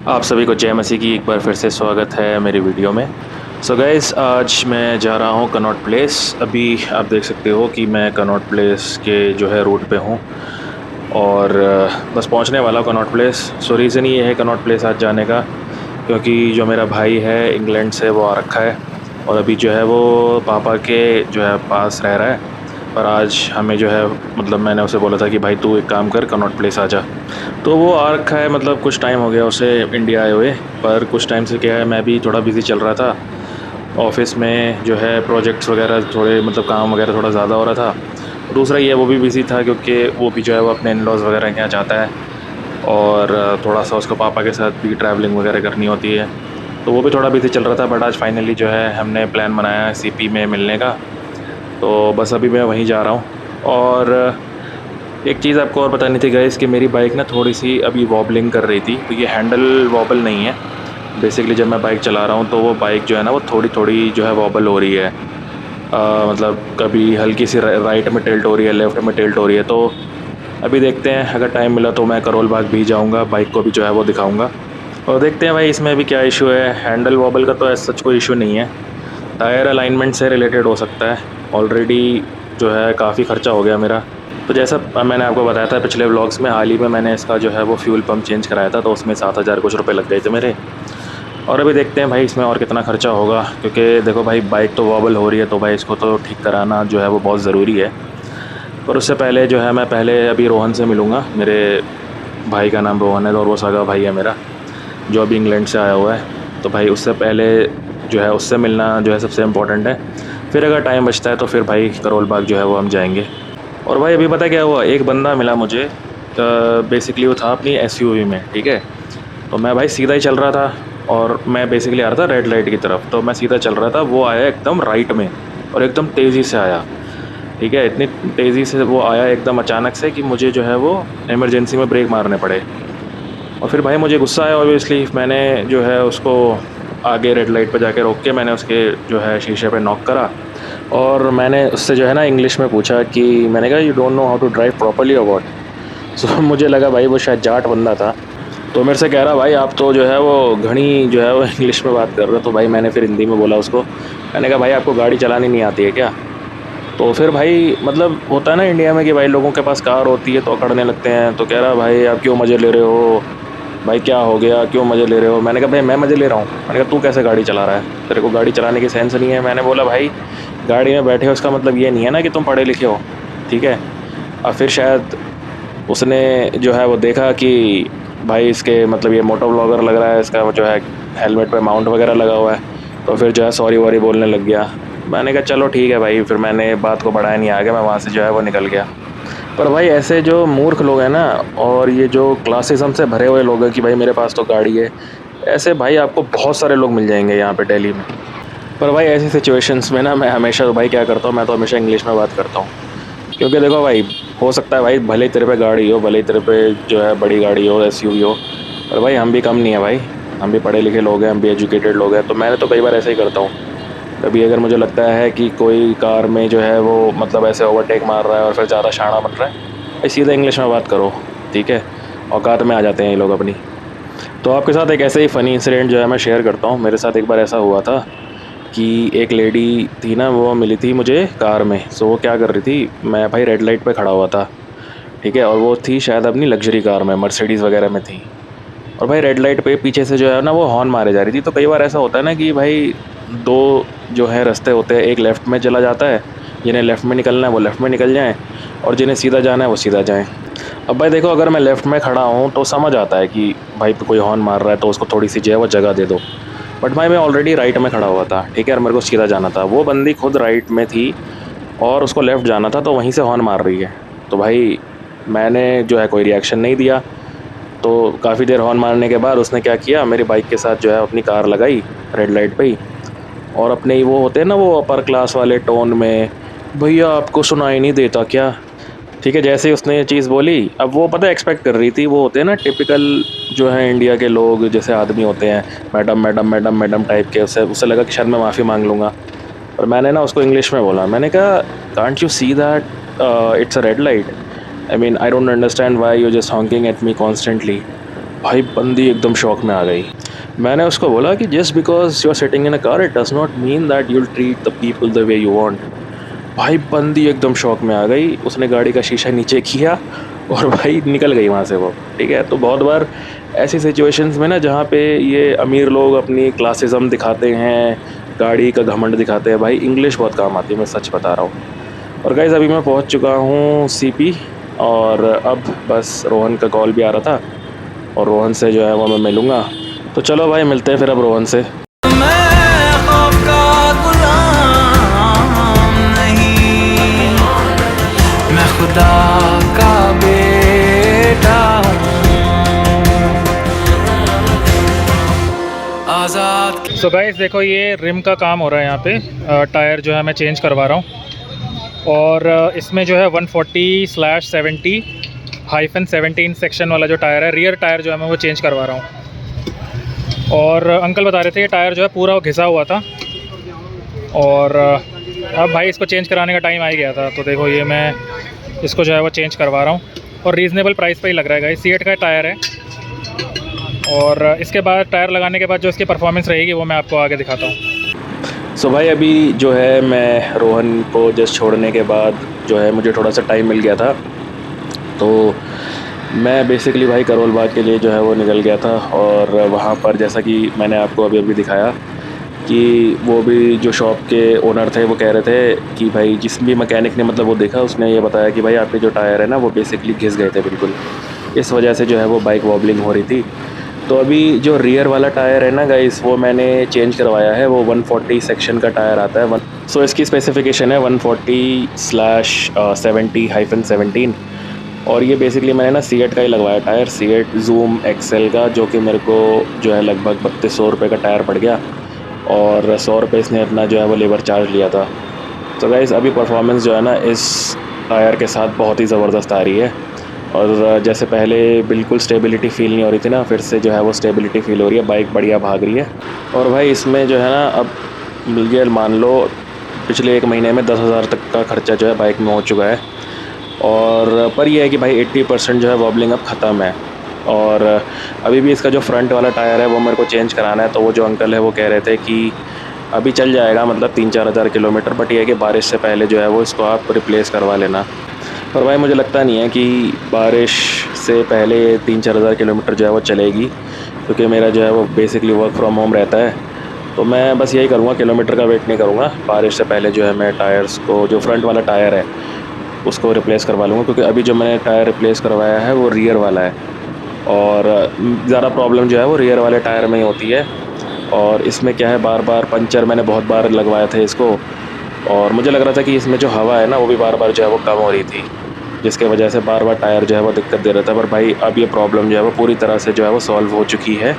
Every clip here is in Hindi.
आप सभी को जय मसीह की एक बार फिर से स्वागत है मेरी वीडियो में। सो गाइस, आज मैं जा रहा हूँ कनॉट प्लेस। अभी आप देख सकते हो कि मैं कनॉट प्लेस के जो है रूट पे हूँ और बस पहुँचने वाला हूँ कनॉट प्लेस। सो रीज़न ये है कनॉट प्लेस आज जाने का, क्योंकि जो मेरा भाई है इंग्लैंड से वो आ रखा है और अभी जो है वो पापा के जो है पास रह रहा है। पर आज हमें जो है मतलब मैंने उसे बोला था कि भाई तू एक काम कर, कनॉट प्लेस आ जा। तो वो आ रखा है, मतलब कुछ टाइम हो गया उसे इंडिया आए हुए। पर कुछ टाइम से क्या है, मैं भी थोड़ा बिज़ी चल रहा था ऑफिस में, जो है प्रोजेक्ट्स वगैरह थोड़े मतलब काम वगैरह थोड़ा ज़्यादा हो रहा था। दूसरा ये वो भी बिज़ी था क्योंकि वो भी जो है वो अपने इन लॉज़ वगैरह के यहाँ जाता है और थोड़ा सा उसको पापा के साथ भी ट्रैवलिंग वगैरह करनी होती है, तो वो भी थोड़ा बिज़ी चल रहा था। बट आज फाइनली जो है हमने प्लान बनाया है सीपी में मिलने का, तो बस अभी मैं वहीं जा रहा हूँ। और एक चीज़ आपको और बतानी थी गाइस कि मेरी बाइक ना थोड़ी सी अभी वॉबलिंग कर रही थी। तो ये हैंडल वॉबल नहीं है, बेसिकली जब मैं बाइक चला रहा हूँ तो वो बाइक जो है ना वो थोड़ी थोड़ी जो है वॉबल हो रही है। मतलब कभी हल्की सी राइट में टिल्ट हो रही है, लेफ़्ट में टिल्ट हो रही है। तो अभी देखते हैं, अगर टाइम मिला तो मैं करोल बाग भी जाऊँगा, बाइक को भी जो है वो दिखाऊँगा और देखते हैं भाई इसमें अभी क्या इशू है। हैंडल वॉबल का तो ऐसा सच कोई इशू नहीं है, टायर अलाइनमेंट से रिलेटेड हो सकता है। ऑलरेडी जो है काफ़ी ख़र्चा हो गया मेरा। तो जैसा मैंने आपको बताया था पिछले व्लॉग्स में, हाल ही में मैंने इसका जो है वो फ्यूल पंप चेंज कराया था, तो उसमें 7,000 कुछ रुपए लग गए थे मेरे। और अभी देखते हैं भाई इसमें और कितना ख़र्चा होगा, क्योंकि देखो भाई बाइक तो वॉबल हो रही है तो भाई इसको तो ठीक कराना जो है वो बहुत ज़रूरी है। पर उससे पहले जो है मैं पहले अभी रोहन से मिलूँगा। मेरे भाई का नाम रोहन है और वो सगा भाई है मेरा, जो अभी इंग्लैंड से आया हुआ है। तो भाई उससे पहले जो है उससे मिलना जो है सबसे इम्पोर्टेंट है। फिर अगर टाइम बचता है तो फिर भाई करोल बाग जो है वो हम जाएंगे। और भाई अभी पता क्या हुआ, एक बंदा मिला मुझे, बेसिकली वो था अपनी एसयूवी में, ठीक है। तो मैं भाई सीधा ही चल रहा था और मैं बेसिकली आ रहा था रेड लाइट की तरफ, तो मैं सीधा चल रहा था, वो आया एकदम राइट में और एकदम तेज़ी से आया, ठीक है। इतनी तेज़ी से वो आया एकदम अचानक से कि मुझे जो है वो इमरजेंसी में ब्रेक मारने पड़े। और फिर भाई मुझे गुस्सा आया ऑब्वियसली, मैंने जो है उसको आगे रेड लाइट पे जाके रोक के मैंने उसके जो है शीशे पे नॉक करा और मैंने उससे जो है ना इंग्लिश में पूछा कि मैंने कहा you don't know how to drive properly और व्हाट। सो मुझे लगा भाई वो शायद जाट बंदा था, तो मेरे से कह रहा भाई आप तो जो है वो घनी जो है वो इंग्लिश में बात कर रहे हो। तो भाई मैंने फिर हिंदी में बोला उसको, मैंने कहा भाई आपको गाड़ी चलानी नहीं आती है क्या। तो फिर भाई मतलब होता है ना इंडिया में कि भाई लोगों के पास कार होती है तो अकड़ने लगते हैं। तो कह रहा भाई आप क्यों मज़े ले रहे हो, भाई क्या हो गया, क्यों मज़े ले रहे हो। मैंने कहा भाई मैं मज़े ले रहा हूँ। मैंने कहा तू कैसे गाड़ी चला रहा है, तेरे को गाड़ी चलाने की सेंस नहीं है। मैंने बोला भाई गाड़ी में बैठे हो इसका मतलब ये नहीं है ना कि तुम पढ़े लिखे हो, ठीक है। और फिर शायद उसने जो है वो देखा कि भाई इसके मतलब ये मोटो ब्लॉगर लग रहा है, इसका जो है हेलमेट पे माउंट वगैरह लगा हुआ है, तो फिर जो है सॉरी वॉरी बोलने लग गया। मैंने कहा चलो ठीक है भाई, फिर मैंने बात को बढ़ाया नहीं आगे, मैं वहाँ से जो है वो निकल गया। पर भाई ऐसे जो मूर्ख लोग हैं ना, और ये जो क्लासिज्म से भरे हुए लोग हैं कि भाई मेरे पास तो गाड़ी है, ऐसे भाई आपको बहुत सारे लोग मिल जाएंगे यहाँ पे दिल्ली में। पर भाई ऐसी सिचुएशंस में ना मैं हमेशा तो भाई क्या करता हूँ, मैं तो हमेशा इंग्लिश में बात करता हूँ। क्योंकि देखो भाई हो सकता है भाई भले ही तेरे पे गाड़ी हो, भले ही तेरे पे जो है बड़ी गाड़ी हो, एसयूवी हो, पर भाई हम भी कम नहीं है भाई, हम भी पढ़े लिखे लोग हैं, हम भी एजुकेटेड लोग हैं। तो मैंने तो कई बार ऐसे ही करता हूँ। कभी अगर मुझे लगता है कि कोई कार में जो है वो मतलब ऐसे ओवरटेक मार रहा है और फिर ज़्यादा शाना बन रहा है, भाई सीधा इंग्लिश में बात करो, ठीक है। औकात में आ जाते हैं ये लोग अपनी। तो आपके साथ एक ऐसे ही फ़नी इंसिडेंट जो है मैं शेयर करता हूँ। मेरे साथ एक बार ऐसा हुआ था कि एक लेडी थी ना, वो मिली थी मुझे कार में। सो वो क्या कर रही थी, मैं भाई रेड लाइट पे खड़ा हुआ था, ठीक है, और वो थी शायद अपनी लग्जरी कार में, मर्सिडीज़ वगैरह में थी। और भाई रेड लाइट पे पीछे से जो है ना वो हॉर्न मारे जा रही थी। तो कई बार ऐसा होता है ना कि भाई दो जो है रास्ते होते हैं, एक लेफ़्ट में चला जाता है, जिन्हें लेफ़्ट में निकलना है वो लेफ़्ट में निकल जाएँ और जिन्हें सीधा जाना है वो सीधा जाएँ। अब भाई देखो अगर मैं लेफ़्ट में खड़ा हूँ तो समझ आता है कि भाई कोई हॉर्न मार रहा है तो उसको थोड़ी सी जो है वो जगह दे दो। बट भाई मैं ऑलरेडी राइट में खड़ा हुआ था, ठीक है, और मेरे को सीधा जाना था। वो बंदी खुद राइट में थी और उसको लेफ़्ट जाना था, तो वहीं से हॉर्न मार रही है। तो भाई मैंने जो है कोई रिएक्शन नहीं दिया। तो काफ़ी देर हॉर्न मारने के बाद उसने क्या किया, मेरी बाइक के साथ जो है अपनी कार लगाई रेड लाइट पे ही, और अपने ही वो होते हैं ना वो अपर क्लास वाले टोन में, भैया आपको सुनाई नहीं देता क्या, ठीक है। जैसे ही उसने ये चीज़ बोली, अब वो पता है एक्सपेक्ट कर रही थी, वो होते हैं ना टिपिकल जो है इंडिया के लोग, जैसे आदमी होते हैं, madam madam madam madam type के। उससे उससे लगा कि शायद मैं माफ़ी मांग लूँगा। और मैंने ना उसको इंग्लिश में बोला, मैंने कहा can't you see that it's a red light, I mean I don't understand why you just Hawking at me constantly. भाई बंदी एकदम शॉक में आ गई। मैंने उसको बोला कि just because you are sitting in a car it does not mean that you will treat the people the way you want. भाई बंदी एकदम शॉक में आ गई, उसने गाड़ी का शीशा नीचे किया और भाई निकल गई वहाँ से वो। ठीक है, तो बहुत बार ऐसी सिचुएशंस में ना जहाँ पे ये अमीर लोग अपनी क्लासिज़्म दिखाते हैं, गाड़ी का घमंड दिखाते हैं, भाई इंग्लिश बहुत काम आती है, मैं सच बता रहा हूँ। और गाइस अभी मैं पहुँच चुका हूँ सीपी और अब बस रोहन का कॉल भी आ रहा था और रोहन से जो है वो मैं मिलूँगा। तो चलो भाई मिलते हैं फिर अब रोहन से। सो गाइस देखो ये रिम का काम हो रहा है यहाँ पे। टायर जो है मैं चेंज करवा रहा हूँ और इसमें जो है 140/70-17 सेक्शन वाला जो टायर है, रियर टायर जो है मैं वो चेंज करवा रहा हूँ। और अंकल बता रहे थे ये टायर जो है पूरा वो घिसा हुआ था और अब भाई इसको चेंज कराने का टाइम आ ही गया था। तो देखो ये मैं इसको जो है वो चेंज करवा रहा हूँ और रीज़नेबल प्राइस पे ही लग रहा है गाइस। सीएट का टायर है और इसके बाद टायर लगाने के बाद जो इसकी परफॉर्मेंस रहेगी वो मैं आपको आगे दिखाता हूँ। सो भाई अभी जो है मैं रोहन को जस्ट छोड़ने के बाद जो है मुझे थोड़ा सा टाइम मिल गया था, तो मैं बेसिकली भाई करोल बाग के लिए जो है वो निकल गया था। और वहाँ पर जैसा कि मैंने आपको अभी दिखाया कि वो भी जो शॉप के ओनर थे वो कह रहे थे कि भाई जिस भी मैकेनिक ने मतलब वो देखा उसने ये बताया कि भाई आपके जो टायर है ना वो बेसिकली घिस गए थे बिल्कुल, इस वजह से जो है वो बाइक वॉबलिंग हो रही थी। तो अभी जो रियर वाला टायर है ना गाइस वो मैंने चेंज करवाया है, वो 140 सेक्शन का टायर आता है। सो इसकी स्पेसिफिकेशन है 140/70-17 और ये बेसिकली मैंने ना सीएट का ही लगवाया टायर, सीएट जूम एक्सेल का, जो कि मेरे को जो है लगभग 3200 रुपये का टायर पड़ गया और 100 रुपये इसने अपना जो है वो लेबर चार्ज लिया था। तो गाइस अभी परफॉर्मेंस जो है ना इस टायर के साथ बहुत ही ज़बरदस्त आ रही है और जैसे पहले बिल्कुल स्टेबिलिटी फ़ील नहीं हो रही थी ना, फिर से जो है वो स्टेबिलिटी फ़ील हो रही है, बाइक बढ़िया भाग रही है। और भाई इसमें जो है ना अब ये मान लो पिछले 1 महीने में 10,000 तक का खर्चा जो है बाइक में हो चुका है। और पर यह है कि भाई 80% जो है वॉबलिंग अब ख़त्म है और अभी भी इसका जो फ्रंट वाला टायर है वो मेरे को चेंज कराना है। तो वो जो अंकल है वो कह रहे थे कि अभी चल जाएगा मतलब 3-4 हज़ार किलोमीटर, बट ये है कि बारिश से पहले जो है वो इसको आप रिप्लेस करवा लेना। पर भाई मुझे लगता नहीं है कि बारिश से पहले 3-4 हज़ार किलोमीटर जो है वो चलेगी, क्योंकि मेरा जो है वो बेसिकली वर्क फ्रॉम होम रहता है। तो मैं बस यही करूँगा, किलोमीटर का वेट नहीं करूँगा, बारिश से पहले जो है मैं टायर्स को, जो फ्रंट वाला टायर है उसको रिप्लेस करवा लूँगा, क्योंकि अभी जो मैंने टायर रिप्लेस करवाया है वो रियर वाला है और ज़्यादा प्रॉब्लम जो है वो रियर वाले टायर में ही होती है। और इसमें क्या है, बार बार पंचर मैंने बहुत बार लगवाए थे इसको और मुझे लग रहा था कि इसमें जो हवा है ना वो भी बार बार जो है वो कम हो रही थी, जिसके वजह से बार बार टायर जो है वो दिक्कत दे रहा था। पर भाई अब ये प्रॉब्लम जो है वो पूरी तरह से जो है वो सॉल्व हो चुकी है।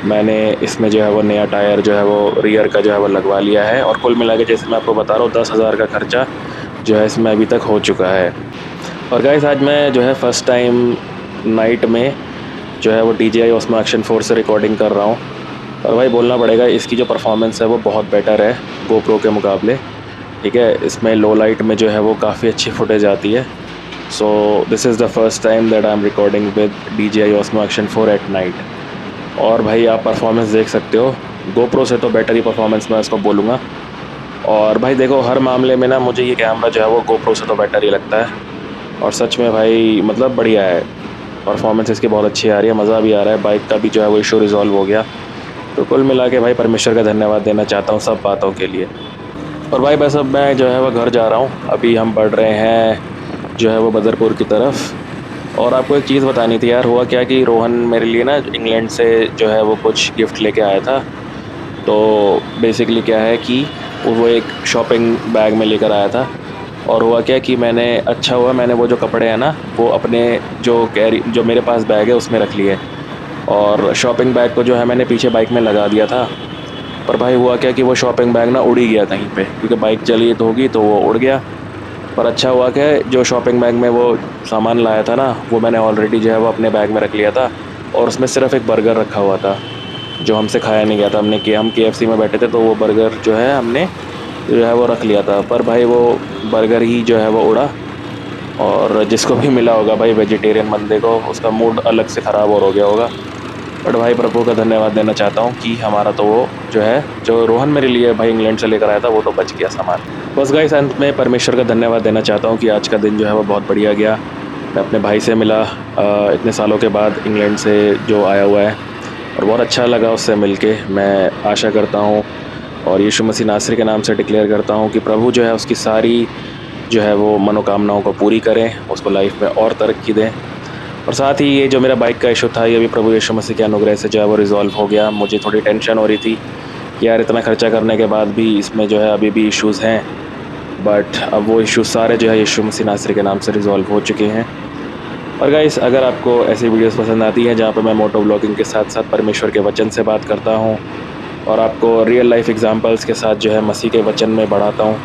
मैंने इसमें जो है वो नया टायर जो है वो रियर का जो है वो लगवा लिया है और कुल मिला के जैसे मैं आपको बता रहा हूँ 10,000 का खर्चा जो है इसमें अभी तक हो चुका है। और गाइस आज मैं जो है फ़र्स्ट टाइम नाइट में जो है वो DJI Osmo Action 4 से रिकॉर्डिंग कर रहा हूँ और भाई बोलना पड़ेगा इसकी जो परफॉर्मेंस है वो बहुत बेटर है GoPro के मुकाबले। ठीक है, इसमें लो लाइट में जो है वो काफ़ी अच्छी फुटेज आती है। So this is the first time that I am recording with DJI Osmo Action 4 at night. और भाई आप परफॉर्मेंस देख सकते हो, GoPro से तो बेटर ही परफॉर्मेंस मैं इसको बोलूँगा। और भाई देखो हर मामले में ना मुझे ये कैमरा जो है वो GoPro से तो बेटर ही लगता है और सच में भाई मतलब बढ़िया है, परफॉर्मेंस इसकी बहुत अच्छी आ रही है, मज़ा भी आ रहा है, बाइक का भी जो है वो इशू रिज़ॉल्व हो गया। तो कुल मिला के भाई परमेश्वर का धन्यवाद देना चाहता हूँ सब बातों के लिए। और भाई बस अब मैं जो है वो घर जा रहा हूँ, अभी हम बढ़ रहे हैं जो है वो बदरपुर की तरफ। और आपको एक चीज़ बतानी थी यार, हुआ क्या कि रोहन मेरे लिए ना इंग्लैंड से जो है वो कुछ गिफ्ट लेके आया था। तो बेसिकली क्या है कि वो एक शॉपिंग बैग में लेकर आया था और हुआ क्या कि मैंने, अच्छा हुआ मैंने वो जो कपड़े हैं ना वो अपने जो मेरे पास बैग है उसमें रख लिए और शॉपिंग बैग को जो है मैंने पीछे बाइक में लगा दिया था। पर भाई हुआ क्या कि वो शॉपिंग बैग ना उड़ ही गया कहीं पे, क्योंकि बाइक चली तो होगी तो वो उड़ गया। पर अच्छा हुआ कि जो शॉपिंग बैग में वो सामान लाया था ना वो मैंने ऑलरेडी जो है वो अपने बैग में रख लिया था और उसमें सिर्फ एक बर्गर रखा हुआ था जो हमसे खाया नहीं गया था। हम KFC में बैठे थे तो वो बर्गर जो है हमने जो है वो रख लिया था, पर भाई वो बर्गर ही जो है वो उड़ा और जिसको भी मिला होगा भाई वेजिटेरियन बंदे को, उसका मूड अलग से ख़राब और हो गया होगा। बट भाई प्रभु का धन्यवाद देना चाहता हूँ कि हमारा तो वो जो है, जो रोहन मेरे लिए भाई इंग्लैंड से लेकर आया था, वो तो बच गया सामान। बस गाइस अंत में परमेश्वर का धन्यवाद देना चाहता हूँ कि आज का दिन जो है वो बहुत बढ़िया गया। मैं अपने भाई से मिला इतने सालों के बाद, इंग्लैंड से जो आया हुआ है, और बहुत अच्छा लगा उससे मिलके। मैं आशा करता हूँ और यीशु मसीह नासरी के नाम से डिक्लेयर करता हूँ कि प्रभु जो है उसकी सारी जो है वो मनोकामनाओं को पूरी करें, उसको लाइफ में और तरक्की दें। और साथ ही ये जो मेरा बाइक का इशू था, ये भी प्रभु यीशु मसीह के अनुग्रह से जो है वो रिज़ॉल्व हो गया। मुझे थोड़ी टेंशन हो रही थी कि यार इतना खर्चा करने के बाद भी इसमें जो है अभी भी इश्यूज़ हैं, बट अब वो इश्यूज़ सारे जो है यीशु मसीह नासरी के नाम से रिज़ॉल्व हो चुके हैं। और गाइस अगर आपको ऐसी वीडियोस पसंद आती हैं जहाँ पे मैं मोटो ब्लॉगिंग के साथ साथ परमेश्वर के वचन से बात करता हूँ और आपको रियल लाइफ एग्जांपल्स के साथ जो है मसीह के वचन में बढ़ाता हूँ,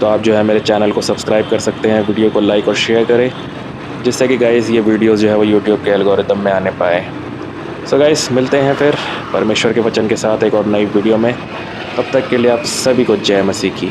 तो आप जो है मेरे चैनल को सब्सक्राइब कर सकते हैं, वीडियो को लाइक और शेयर करें, जिससे कि गाइस ये वीडियोस जो है वो यूट्यूब के एल्गोरिदम में आने पाए। सो गाइस मिलते हैं फिर परमेश्वर के वचन के साथ एक और नई वीडियो में। तब तक के लिए आप सभी को जय मसीह की।